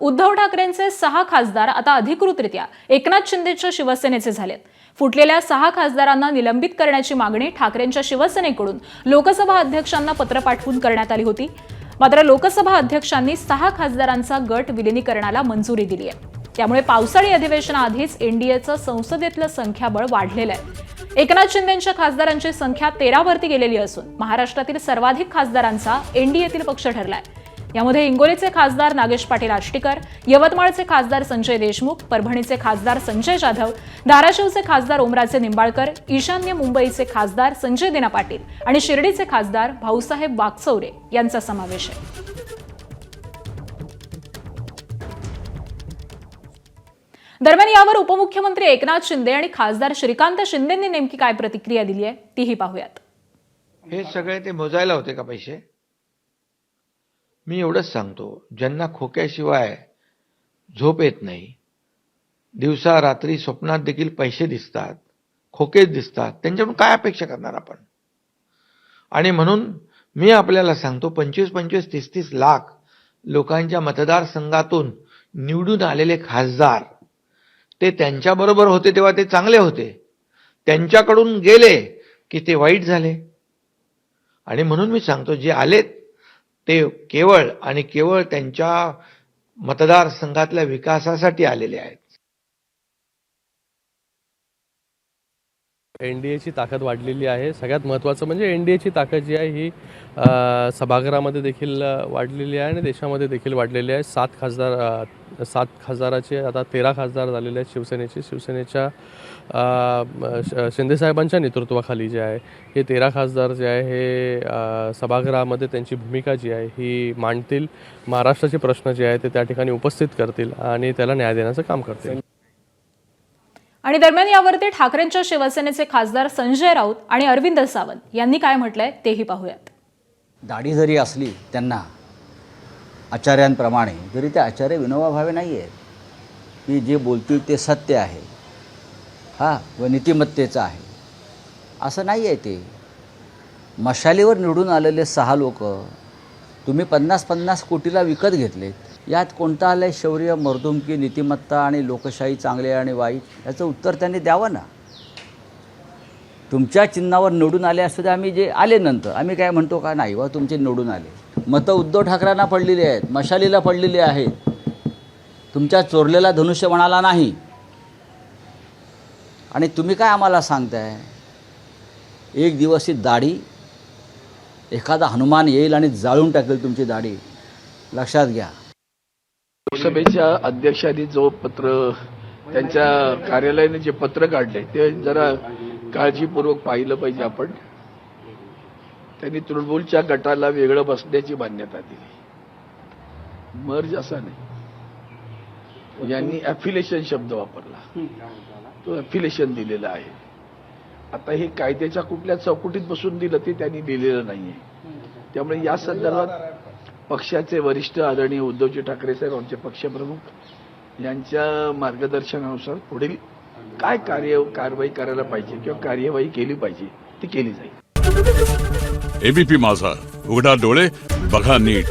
उद्धव ठाकरेंचे 6 खासदार आता अधिकृतरित्या एकनाथ शिंदेच्या शिवसेनेचे झालेत। फुटलेल्या 6 खासदारांना निलंबित करण्याची मागणी ठाकरेंच्या शिवसेनेकडून लोकसभा अध्यक्षांना पत्र पाठवून करण्यात आली होती। मात्र लोकसभा अध्यक्षांनी 6 खासदारांचा गट विलिनीकरणाला मंजुरी दिली आहे। त्यामुळे पावसाळी अधिवेशनाआधीच एनडीएचं संसदेतलं संख्याबळ वाढलेलं आहे। एकनाथ शिंदेंच्या खासदारांची संख्या 13 वरती गेलेली असून महाराष्ट्रातील सर्वाधिक खासदारांचा एनडीएतील पक्ष ठरलाय। यामध्ये हिंगोलीचे खासदार नागेश पाटील आष्टीकर, यवतमाळचे खासदार संजय देशमुख, परभणीचे खासदार संजय जाधव, धाराशिवचे खासदार ओमराजे निंबाळकर, ईशान्य मुंबईचे खासदार संजय दिना पाटील आणि शिर्डीचे खासदार भाऊसाहेब वागचौरे यांचा समावेश आहे। दरम्यान यावर उपमुख्यमंत्री एकनाथ शिंदे आणि खासदार श्रीकांत शिंदेंनी नेमकी काय प्रतिक्रिया दिली आहे तीही पाहूयात। हे सगळे ते मोजायला होते का पैसे? मी एवढंच सांगतो, ज्यांना खोक्याशिवाय झोप येत नाही, दिवसा रात्री स्वप्नात देखील पैसे दिसतात, खोकेच दिसतात, त्यांच्याकडून काय अपेक्षा करणार आपण? आणि म्हणून मी आपल्याला सांगतो, 25-25, 30-30 लाख लोकांच्या मतदारसंघातून निवडून आलेले खासदार ते त्यांच्याबरोबर होते तेव्हा ते चांगले होते, त्यांच्याकडून गेले की ते वाईट झाले। आणि म्हणून मी सांगतो, जे आलेत ते केवळ आणि केवळ त्यांच्या मतदारसंघातल्या विकासासाठी आलेले आहेत। एनडीएची ताकद वाढलेली आहे। सगळ्यात महत्त्वाचं म्हणजे एनडीएची ताकद जी आहे ही सभागृहामध्ये देखील वाढलेली आहे आणि देशामध्ये देखील वाढलेली आहे। 7 खासदाराचे आता 13 खासदार झालेले आहेत शिवसेनेच्या शिंदेसाहेबांच्या नेतृत्वाखाली जे आहे हे 13 खासदार जे आहे हे सभागृहामध्ये त्यांची भूमिका जी आहे ही मांडतील, महाराष्ट्राचे प्रश्न जे आहे ते त्या ठिकाणी उपस्थित करतील आणि त्याला न्याय देण्याचं काम करतील। आणि दरम्यान यावरती ठाकरेंच्या शिवसेनेचे खासदार संजय राऊत आणि अरविंद सावंत यांनी काय म्हटलंय तेही पाहूयात। दाढी जरी असली त्यांना आचार्यांप्रमाणे, जरी ते आचार्य विनोबा भावे नाही आहेत की जे बोलतील ते सत्य आहे व नीतिमत्तेचं आहे, असं नाही आहे। ते मशालीवर निवडून आलेले 6 लोक तुम्ही 50-50 कोटीला विकत घेतलेत, यात कोणतं आलं आहे शौर्य, मर्दुमकी, नीतिमत्ता आणि लोकशाही, चांगले आणि वाईट? याचं उत्तर त्यांनी द्यावं ना। तुमच्या चिन्हावर निवडून आले असते, आम्ही जे आले नंतर आम्ही काय म्हणतो का नाही वा तुमचे निवडून आले, मतं उद्धव ठाकरेंना पडलेली आहेत, मशालीला पडलेली आहेत, तुमच्या चोरलेला धनुष्यबाणाला नाही। आणि तुम्ही काय आम्हाला सांगताय? एक दिवस ही दाढी, एखादा हनुमान येईल आणि जाळून टाकेल तुमची दाढी, लक्षात घ्या। लोकसभेच्या अध्यक्षांनी जो पत्र, त्यांच्या कार्यालयाने जे पत्र काढले ते जरा काळजीपूर्वक पाहिलं पाहिजे आपण। त्यांनी तृणमूलच्या गटाला वेगळं बसण्याची मान्यता दिली, मर्ज असा नाही। यांनी ॲफिलेशन शब्द वापरला, तो ॲफिलेशन दिलेला आहे। आता हे कायद्याच्या कुठल्या चौकटीत बसून दिलं ते त्यांनी दिलेलं नाहीये। त्यामुळे या संदर्भात पक्षाचे वरिष्ठ आदरणीय उद्धवजी ठाकरे साहेब, आमचे पक्षप्रमुख यांच्या मार्गदर्शनानुसार पुढील काय कारवाई करायला पाहिजे किंवा कार्यवाही केली पाहिजे ती केली जाईल। एबीपी माझा, उघडा डोळे बघा नीट।